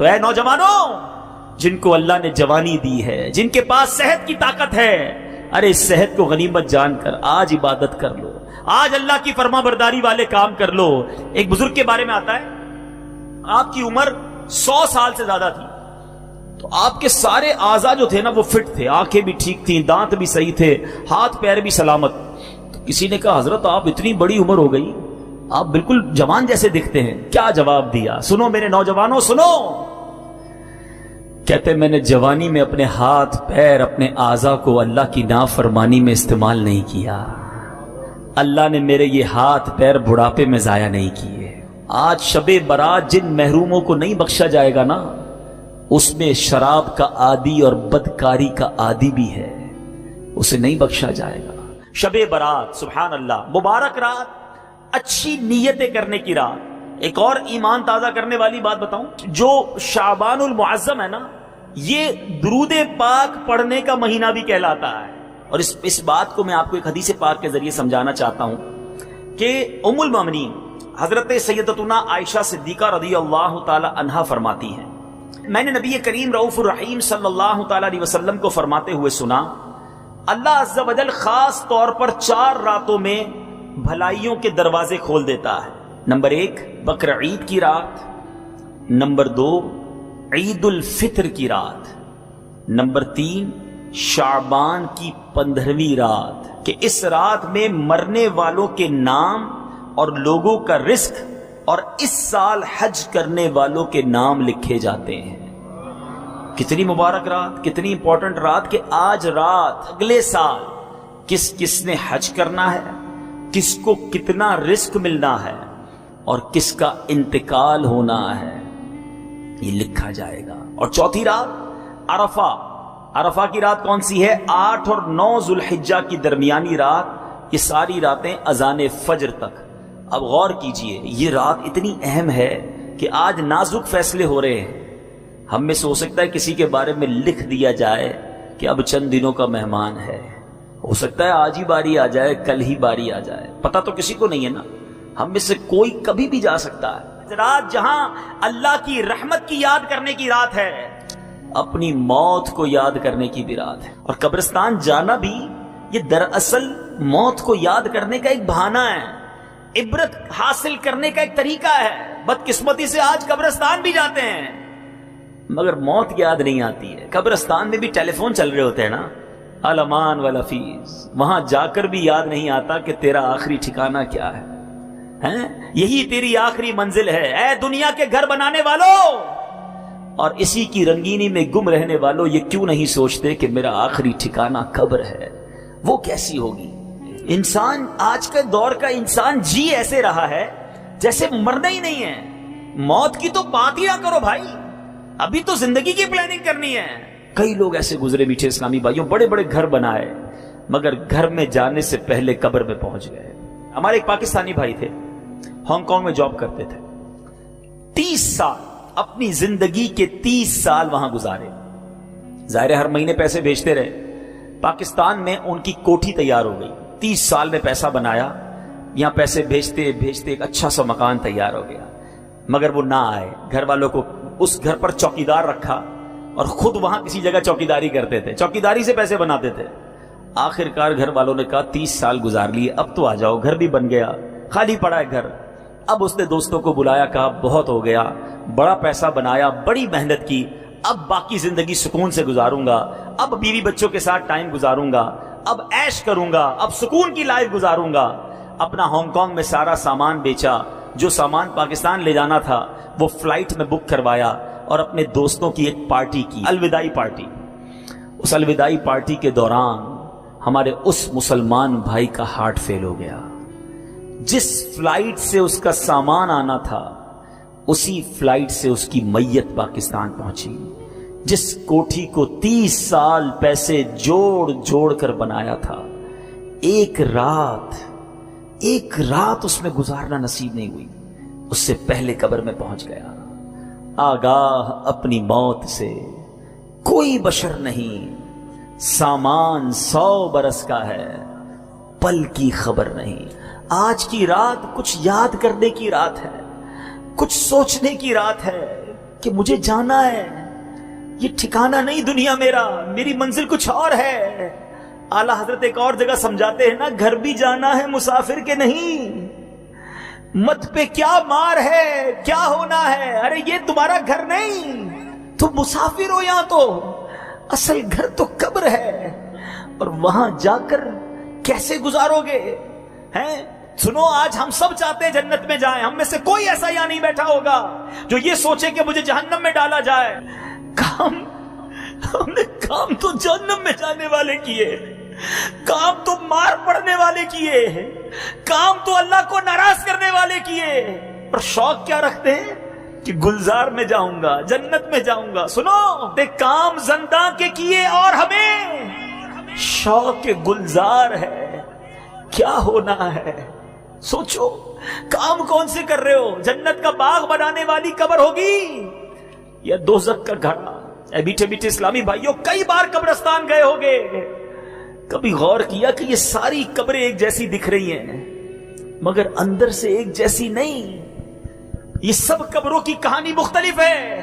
تو اے نوجوانوں جن کو اللہ نے جوانی دی ہے، جن کے پاس صحت کی طاقت ہے، ارے اس صحت کو غنیمت جان کر آج عبادت کر لو، آج اللہ کی فرما برداری والے کام کر لو۔ ایک بزرگ کے بارے میں آتا ہے، آپ کی عمر 100 سال سے زیادہ تھی، تو آپ کے سارے اعضاء جو تھے نا وہ فٹ تھے، آنکھیں بھی ٹھیک تھیں، دانت بھی صحیح تھے، ہاتھ پیر بھی سلامت۔ تو کسی نے کہا حضرت آپ اتنی بڑی عمر ہو گئی، آپ بالکل جوان جیسے دکھتے ہیں، کیا جواب دیا؟ سنو میرے نوجوانوں سنو، کہتے میں نے جوانی میں اپنے ہاتھ پیر اپنے اعضاء کو اللہ کی نافرمانی میں استعمال نہیں کیا، اللہ نے میرے یہ ہاتھ پیر بڑھاپے میں ضائع نہیں کیے۔ آج شب برات جن محروموں کو نہیں بخشا جائے گا نا، اس میں شراب کا عادی اور بدکاری کا عادی بھی ہے، اسے نہیں بخشا جائے گا۔ شب برات سبحان اللہ، مبارک رات، اچھی نیتیں کرنے کی رات۔ ایک اور ایمان تازہ کرنے والی بات بتاؤں، جو شعبان المعظم ہے نا، یہ درود پاک پڑھنے کا مہینہ بھی کہلاتا ہے۔ اور اس بات کو میں آپ کو ایک حدیث پاک کے ذریعے سمجھانا چاہتا ہوں کہ ام المومنین حضرت سیدتنا عائشہ صدیقہ رضی اللہ تعالی عنہا فرماتی ہیں، میں نے نبی کریم رؤوف الرحیم صلی اللہ تعالی علیہ وسلم کو فرماتے ہوئے سنا، اللہ عز و جل خاص طور پر 4 راتوں میں بھلائیوں کے دروازے کھول دیتا ہے۔ نمبر 1 بقرعید کی رات، نمبر 2 عید الفطر کی رات، نمبر 3 شعبان کی 15ویں رات، کہ اس رات میں مرنے والوں کے نام اور لوگوں کا رزق اور اس سال حج کرنے والوں کے نام لکھے جاتے ہیں۔ کتنی مبارک رات، کتنی امپورٹنٹ رات، کہ آج رات اگلے سال کس کس نے حج کرنا ہے، کس کو کتنا رزق ملنا ہے اور کس کا انتقال ہونا ہے، یہ لکھا جائے گا۔ اور چوتھی رات عرفہ، عرفہ کی رات کون سی ہے؟ 8 اور 9 ذوالحجہ کی درمیانی رات، یہ ساری راتیں اذان فجر تک۔ اب غور کیجئے، یہ رات اتنی اہم ہے کہ آج نازک فیصلے ہو رہے ہیں۔ ہم میں سے ہو سکتا ہے کسی کے بارے میں لکھ دیا جائے کہ اب چند دنوں کا مہمان ہے، ہو سکتا ہے آج ہی باری آ جائے، کل ہی باری آ جائے، پتہ تو کسی کو نہیں ہے نا، ہم میں سے کوئی کبھی بھی جا سکتا ہے۔ رات جہاں اللہ کی رحمت کی یاد کرنے کی رات ہے، اپنی موت کو یاد کرنے کی بھی رات ہے۔ اور قبرستان جانا بھی یہ دراصل موت کو یاد کرنے کا ایک بہانہ ہے، عبرت حاصل کرنے کا ایک طریقہ ہے۔ بدقسمتی سے آج قبرستان بھی جاتے ہیں مگر موت یاد نہیں آتی ہے۔ قبرستان میں بھی ٹیلی فون چل رہے ہوتے ہیں نا، الامان والافیز، وہاں جا کر بھی یاد نہیں آتا کہ تیرا آخری ٹھکانہ کیا ہے، یہی تیری آخری منزل ہے۔ اے دنیا کے گھر بنانے والوں اور اسی کی رنگینی میں گم رہنے والوں، یہ کیوں نہیں سوچتے کہ میرا آخری ٹھکانہ قبر ہے، وہ کیسی ہوگی؟ انسان آج کے دور کا انسان جی ایسے رہا ہے جیسے مرنا ہی نہیں ہے۔ موت کی تو بات ہی نہ کرو بھائی، ابھی تو زندگی کی پلاننگ کرنی ہے۔ کئی لوگ ایسے گزرے میٹھے اسلامی بھائیوں، بڑے بڑے گھر بنائے مگر گھر میں جانے سے پہلے قبر میں پہنچ گئے۔ ہمارے ایک پاکستانی بھائی تھے، ہانگ کانگ میں جاب کرتے تھے، 30 سال اپنی زندگی کے 30 سال وہاں گزارے۔ ظاہر ہر مہینے پیسے بھیجتے رہے، پاکستان میں ان کی کوٹھی تیار ہو گئی، 30 سال میں پیسہ بنایا، یہاں پیسے بھیجتے بھیجتے ایک اچھا سا مکان تیار ہو گیا، مگر وہ نہ آئے۔ گھر والوں کو اس گھر پر چوکیدار رکھا اور خود وہاں کسی جگہ چوکیداری کرتے تھے، چوکیداری سے پیسے بناتے تھے۔ آخر کار گھر والوں نے کہا 30 سال گزار لیے، اب تو آ جاؤ، گھر بھی بن گیا، خالی پڑا ہے گھر۔ اب اس نے دوستوں کو بلایا، کہا بہت ہو گیا، بڑا پیسہ بنایا، بڑی محنت کی، اب باقی زندگی سکون سے گزاروں گا، اب بیوی بچوں کے ساتھ ٹائم گزاروں گا، اب عیش کروں گا، اب سکون کی لائف گزاروں گا۔ اپنا ہانگ کانگ میں سارا سامان بیچا، جو سامان پاکستان لے جانا تھا وہ فلائٹ میں بک کروایا اور اپنے دوستوں کی ایک پارٹی کی، الوداعی پارٹی۔ اس الوداعی پارٹی کے دوران ہمارے اس مسلمان بھائی کا ہارٹ فیل ہو گیا۔ جس فلائٹ سے اس کا سامان آنا تھا اسی فلائٹ سے اس کی میت پاکستان پہنچی۔ جس کوٹھی کو 30 سال پیسے جوڑ جوڑ کر بنایا تھا، ایک رات اس میں گزارنا نصیب نہیں ہوئی، اس سے پہلے قبر میں پہنچ گیا۔ آگاہ اپنی موت سے کوئی بشر نہیں، سامان 100 برس کا ہے، پل کی خبر نہیں۔ آج کی رات کچھ یاد کرنے کی رات ہے، کچھ سوچنے کی رات ہے کہ مجھے جانا ہے, یہ ٹھکانہ نہیں دنیا میرا, میری منزل کچھ اور ہے. اعلیٰ حضرت ایک اور جگہ سمجھاتے ہیں نا, گھر بھی جانا ہے مسافر کے نہیں, مت پہ کیا مار ہے, کیا ہونا ہے, ارے یہ تمہارا گھر نہیں, تم مسافر ہو یہاں, تو اصل گھر تو قبر ہے, اور وہاں جا کر کیسے گزارو گے ہیں. سنو, آج ہم سب چاہتے ہیں جنت میں جائیں, ہم میں سے کوئی ایسا یہاں نہیں بیٹھا ہوگا جو یہ سوچے کہ مجھے جہنم میں ڈالا جائے. ہم نے کام تو جہنم میں جانے والے کیے, کام تو مار پڑنے والے کیے, کام تو اللہ کو ناراض کرنے والے کیے, اور شوق کیا رکھتے ہیں کہ گلزار میں جاؤں گا, جنت میں جاؤں گا. سنو, کام زندہ کے کیے اور ہمیں شوق گلزار ہے, کیا ہونا ہے سوچو. کام کون سے کر رہے ہو, جنت کا باغ بنانے والی قبر ہوگی یا دوزخ کا گھڑا؟ اے میٹھے میٹھے اسلامی بھائیوں, کئی بار قبرستان گئے ہوگے, کبھی غور کیا کہ یہ ساری قبریں ایک جیسی دکھ رہی ہیں مگر اندر سے ایک جیسی نہیں. یہ سب قبروں کی کہانی مختلف ہے.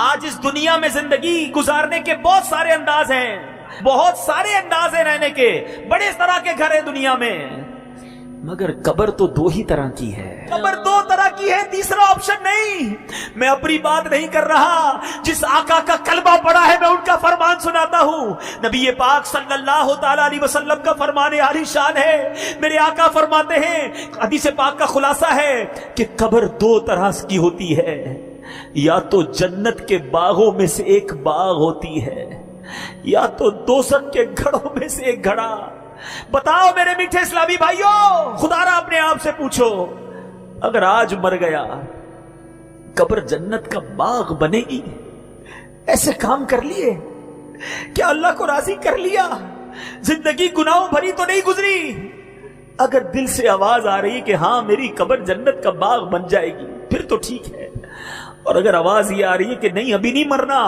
آج اس دنیا میں زندگی گزارنے کے بہت سارے انداز ہیں, بہت سارے انداز ہیں رہنے کے, بڑے طرح کے گھر ہیں دنیا میں, مگر قبر تو دو ہی طرح کی ہے. قبر دو طرح کی ہے, تیسرا آپشن نہیں. میں اپنی بات نہیں کر رہا, جس آقا کا کلمہ پڑا ہے میں ان کا فرمان سناتا ہوں. نبی پاک صلی اللہ تعالی علیہ وسلم کا فرمان عالی شان ہے. میرے آقا فرماتے ہیں, حدیث پاک کا خلاصہ ہے کہ قبر دو طرح کی ہوتی ہے, یا تو جنت کے باغوں میں سے ایک باغ ہوتی ہے, یا تو دوزخ کے گھڑوں میں سے ایک گھڑا. بتاؤ میرے میٹھے اسلامی بھائیوں, خدا را اپنے آپ سے پوچھو, اگر آج مر گیا قبر جنت کا باغ بنے گی؟ ایسے کام کر لیے, کیا اللہ کو راضی کر لیا, زندگی گناہوں بھری تو نہیں گزری؟ اگر دل سے آواز آ رہی کہ ہاں میری قبر جنت کا باغ بن جائے گی پھر تو ٹھیک ہے, اور اگر آواز یہ آ رہی ہے کہ نہیں ابھی نہیں مرنا,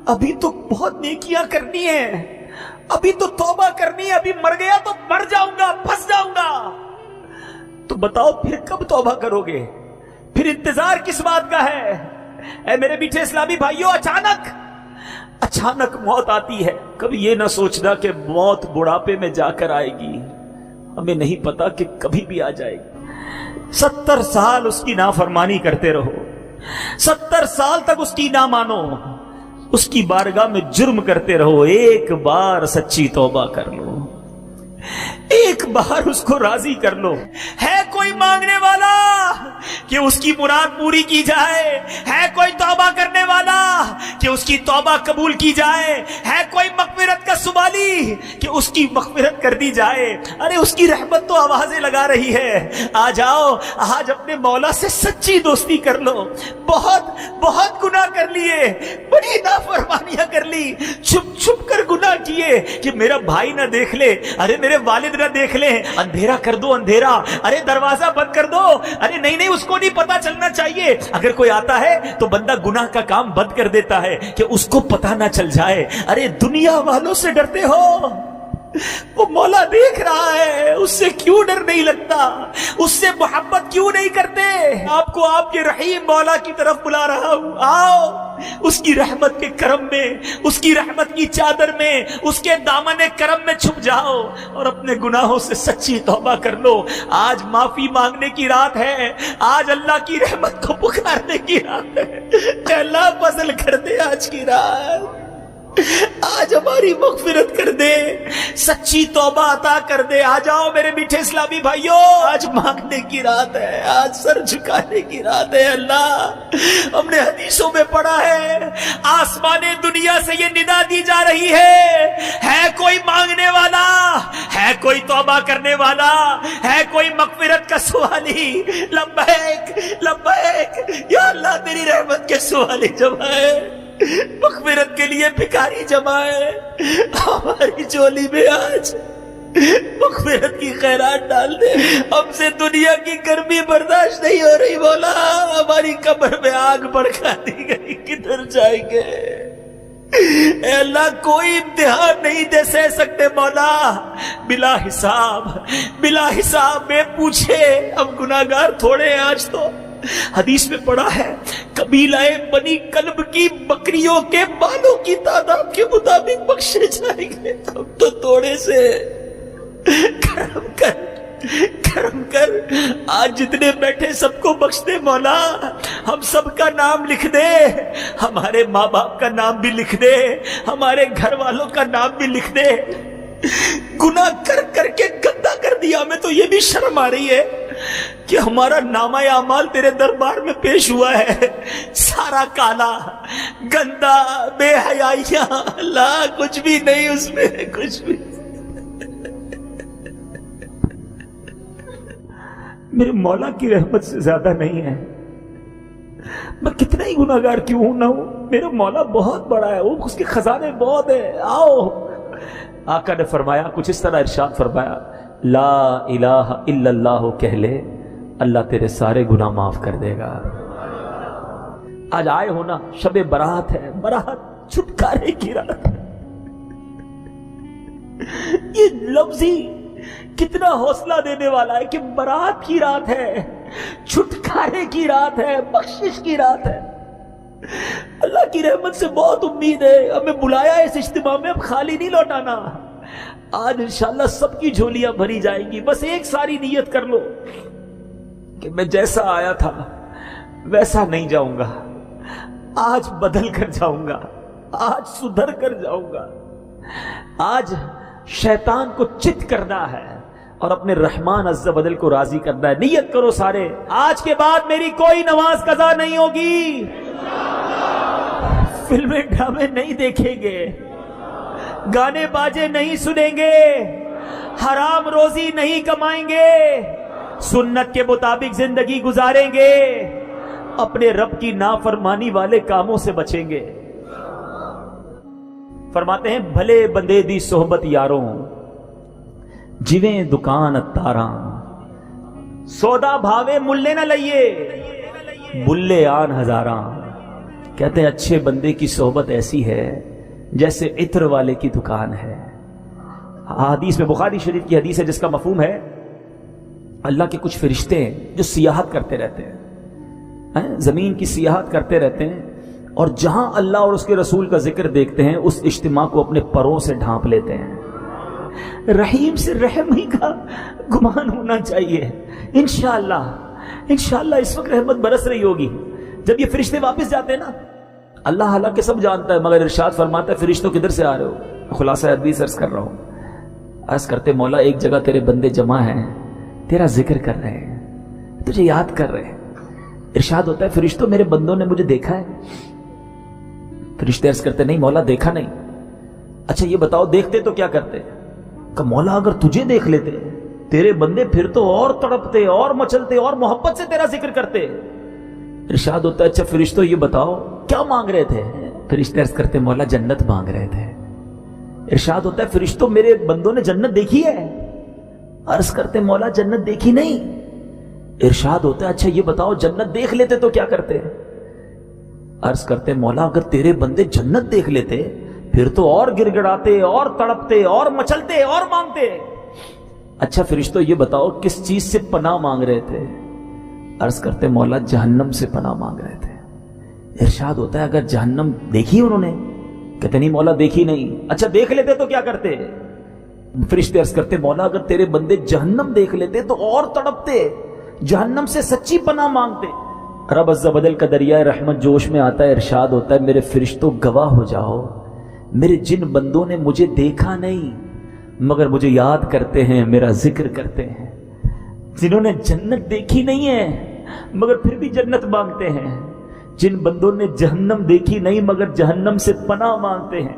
ابھی تو بہت نیکیاں کرنی ہے, ابھی تو توبہ کرنی ہے, ابھی مر گیا تو مر جاؤں گا, پھنس جاؤں گا, تو بتاؤ پھر کب توبہ کرو گے, پھر انتظار کس بات کا ہے؟ اے میرے میٹھے اسلامی بھائیوں, اچانک موت آتی ہے. کبھی یہ نہ سوچنا کہ موت بڑھاپے میں جا کر آئے گی, ہمیں نہیں پتا کہ کبھی بھی آ جائے گی. 70 سال اس کی نافرمانی کرتے رہو, 70 سال تک اس کی نہ مانو, اس کی بارگاہ میں جرم کرتے رہو, ایک بار سچی توبہ کر لو, ایک بار اس کو راضی کر لو. ہے کوئی مانگنے والا کہ اس کی مراد پوری کی جائے, ہے کوئی توبہ کرنے والا کہ اس کی توبہ قبول کی جائے, ہے کوئی مغفرت کا سوالی کہ اس کی مغفرت کر دی جائے. ارے اس کی رحمت تو آوازیں لگا رہی ہے, آ جاؤ آج اپنے مولا سے سچی دوستی کر لو. بہت گناہ کر لیے, بڑی نافرمانیاں کر لی, چھپ چھپ کر گناہ کیے کہ میرا بھائی نہ دیکھ لے, ارے میرے والد نہ دیکھ لیں, اندھیرا کر دو اندھیرا, ارے دروازہ بند کر دو, ارے نہیں اس کو نہیں پتا چلنا چاہیے. اگر کوئی آتا ہے تو بندہ گناہ کا کام بند کر دیتا ہے کہ اس کو پتا نہ چل جائے. ارے دنیا والوں سے ڈرتے ہو, وہ مولا دیکھ رہا ہے, اس سے کیوں ڈر نہیں لگتا, اس سے محبت کیوں نہیں کرتے؟ آپ کو آپ کے رحیم مولا کی طرف بلا رہا ہوں, آؤ اس کی رحمت کے کرم میں, اس کی رحمت کی چادر میں, اس کے دامن کرم میں چھپ جاؤ اور اپنے گناہوں سے سچی توبہ کر لو. آج معافی مانگنے کی رات ہے, آج اللہ کی رحمت کو پکارنے کی رات ہے. اے اللہ فضل کر دے آج کی رات, آج ہماری مغفرت کر دے, سچی توبہ عطا کر دے. آ جاؤ میرے میٹھے اسلامی بھائیوں, آج مانگنے کی رات ہے, آج سر جھکانے کی رات ہے. اللہ ہم نے حدیثوں میں پڑھا ہے, آسمان دنیا سے یہ ندا دی جا رہی ہے کوئی مانگنے والا, ہے کوئی توبہ کرنے والا, ہے کوئی مغفرت کا سوالی؟ لبیک لبیک یا اللہ, تیری رحمت کے سوالی جمع ہے, مغفرت کے لیے بھکاری جمع ہے. ہماری چولی میں آج مغفرت کی خیرات ڈال دے, ہم سے دنیا کی گرمی برداشت نہیں ہو رہی مولا, ہماری قبر میں آگ بھڑکا دی گئی, کدھر جائیں گے؟ اے اللہ کوئی امتحان نہیں دے سہ سکتے مولا, بلا حساب بے پوچھے. ہم گناہگار تھوڑے ہیں, آج تو حدیث میں پڑھا ہے قبیلہ بنی کلب کی بکریوں کے بالوں کی تعداد کے مطابق بخشے جائیں گے. ہم تو تھوڑے سے کرم کر آج جتنے بیٹھے سب کو بخش دے مولا. ہم سب کا نام لکھ دے, ہمارے ماں باپ کا نام بھی لکھ دے, ہمارے گھر والوں کا نام بھی لکھ دے. گناہ کر کر کے گندا کر دیا. ہمیں تو یہ بھی شرم آ رہی ہے کہ ہمارا نامہ اعمال تیرے دربار میں پیش ہوا ہے, سارا کالا گندا بے حیائیاں, اللہ کچھ بھی نہیں اس میں, کچھ بھی. میرے مولا کی رحمت سے زیادہ نہیں ہے. میں کتنا ہی گناہگار کیوں ہوں نہ ہوں, میرا مولا بہت بڑا ہے, وہ اس کے خزانے بہت ہیں. آؤ. آقا نے فرمایا کچھ اس طرح ارشاد فرمایا لا الہ الا اللہ کہہ لے, اللہ تیرے سارے گناہ معاف کر دے گا. آج آئے ہو نا, شب برات ہے, برات چھٹکارے کی رات. یہ لفظ ہی کتنا حوصلہ دینے والا ہے کہ برات کی رات ہے, چھٹکارے کی رات ہے, بخشش کی رات ہے. اللہ کی رحمت سے بہت امید ہے. ہمیں بلایا اس اجتماع میں, اب خالی نہیں لوٹانا. آج انشاءاللہ سب کی جھولیاں بھری جائیں گی. بس ایک ساری نیت کر لو کہ میں جیسا آیا تھا ویسا نہیں جاؤں گا, آج بدل کر جاؤں گا, آج سدھر کر جاؤں گا. آج شیطان کو چت کرنا ہے اور اپنے رحمان عز و جل کو راضی کرنا ہے. نیت کرو سارے, آج کے بعد میری کوئی نماز قضا نہیں ہوگی, فلمیں ڈرامے نہیں دیکھیں گے, گانے باجے نہیں سنیں گے, حرام روزی نہیں کمائیں گے, سنت کے مطابق زندگی گزاریں گے, اپنے رب کی نافرمانی والے کاموں سے بچیں گے. فرماتے ہیں بھلے بندے دی صحبت یاروں, جویں دکان اتاراں, سودا بھاوے ملے نہ لئیے, بلے آن ہزاراں. کہتے ہیں اچھے بندے کی صحبت ایسی ہے جیسے عطر والے کی دکان ہے. حدیث میں, بخاری شریف کی حدیث ہے جس کا مفہوم ہے اللہ کے کچھ فرشتے ہیں جو سیاحت کرتے رہتے ہیں, زمین کی سیاحت کرتے رہتے ہیں, اور جہاں اللہ اور اس کے رسول کا ذکر دیکھتے ہیں اس اجتماع کو اپنے پروں سے ڈھانپ لیتے ہیں. رحیم سے رحم ہی کا گمان ہونا چاہیے. انشاءاللہ اس وقت رحمت برس رہی ہوگی. جب یہ فرشتے واپس جاتے ہیں نا, اللہ حالانکہ سب جانتا ہے, مگر ارشاد فرماتا ہے فرشتوں کدھر سے آ رہے ہو؟ خلاصہ حدیث عرض کر رہا ہوں. عرض کرتے مولا ایک جگہ تیرے بندے جمع ہیں, تیرا ذکر کر رہے ہیں, تجھے یاد کر رہے ہیں. ارشاد ہوتا ہے فرشتوں میرے بندوں نے مجھے دیکھا ہے؟ فرشتے عرض کرتے نہیں مولا دیکھا نہیں. اچھا یہ بتاؤ دیکھتے تو کیا کرتے؟ کہ مولا اگر تجھے دیکھ لیتے تیرے بندے پھر تو اور تڑپتے اور مچلتے اور محبت سے تیرا ذکر کرتے. ارشاد ہوتا ہے اچھا فرشتوں یہ بتاؤ کیا مانگ رہے تھے؟ فرشتے عرض کرتے مولا جنت مانگ رہے تھے. ارشاد ہوتا ہے فرشتوں میرے بندوں نے جنت دیکھی ہے؟ عرض کرتے مولا جنت دیکھی نہیں. ارشاد ہوتا ہے اچھا یہ بتاؤ جنت دیکھ لیتے تو کیا کرتے؟ عرض کرتے مولا اگر تیرے بندے جنت دیکھ لیتے پھر تو اور گر گڑاتے اور تڑپتے اور مچلتے اور مانگتے. اچھا فرشتوں یہ بتاؤ کس چیز سے پناہ مانگ رہے تھے؟ عرض کرتے مولا جہنم سے پناہ مانگ رہے تھے. ارشاد ہوتا ہے اگر جہنم دیکھی انہوں نے؟ کہتے نہیں مولا دیکھی نہیں. اچھا دیکھ لیتے تو کیا کرتے؟ فرشتے عرض کرتے مولا اگر تیرے بندے جہنم دیکھ لیتے تو اور تڑپتے, جہنم سے سچی پناہ مانگتے. رب عز و جل کا دریائے رحمت جوش میں آتا ہے. ارشاد ہوتا ہے میرے فرشتوں گواہ ہو جاؤ, میرے جن بندوں نے مجھے دیکھا نہیں مگر مجھے یاد کرتے ہیں, میرا ذکر کرتے ہیں, جنہوں نے جنت دیکھی نہیں ہے مگر پھر بھی جنت مانگتے ہیں, جن بندوں نے جہنم دیکھی نہیں مگر جہنم سے پناہ مانگتے ہیں,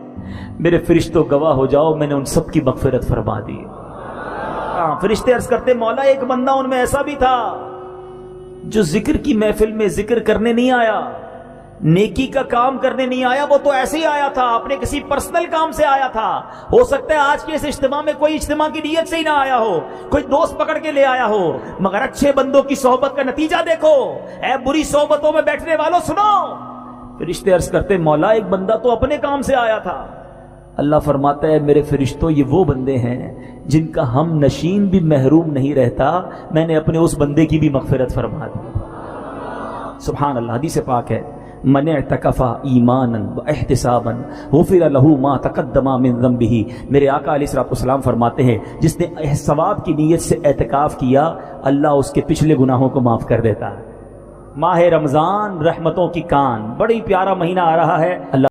میرے فرشتوں گواہ ہو جاؤ میں نے ان سب کی مغفرت فرما دی. فرشتے عرض کرتے مولا ایک بندہ ان میں ایسا بھی تھا جو ذکر کی محفل میں ذکر کرنے نہیں آیا, نیکی کا کام کرنے نہیں آیا, وہ تو ایسے ہی آیا تھا, اپنے کسی پرسنل کام سے آیا تھا. ہو سکتا ہے آج کے اس اجتماع میں کوئی اجتماع کی نیت سے ہی نہ آیا ہو, کوئی دوست پکڑ کے لے آیا ہو, مگر اچھے بندوں کی صحبت کا نتیجہ دیکھو. اے بری صحبتوں میں بیٹھنے والوں سنو. فرشتے عرض کرتے مولا ایک بندہ تو اپنے کام سے آیا تھا. اللہ فرماتا ہے میرے فرشتوں یہ وہ بندے ہیں جن کا ہم نشین بھی محروم نہیں رہتا, میں نے اپنے اس بندے کی بھی مغفرت فرما دی. سبحان اللہ، حدیث پاک ہے، من اعتکف ایمانا واحتسابا غفر له ما تقدم من ذنبه۔ میرے آقا علیہ الصلوۃ والسلام فرماتے ہیں جس نے ثواب کی نیت سے اعتکاف کیا اللہ اس کے پچھلے گناہوں کو معاف کر دیتا ہے۔ ماہ رمضان رحمتوں کی کان، بڑی پیارا مہینہ آ رہا ہے، اللہ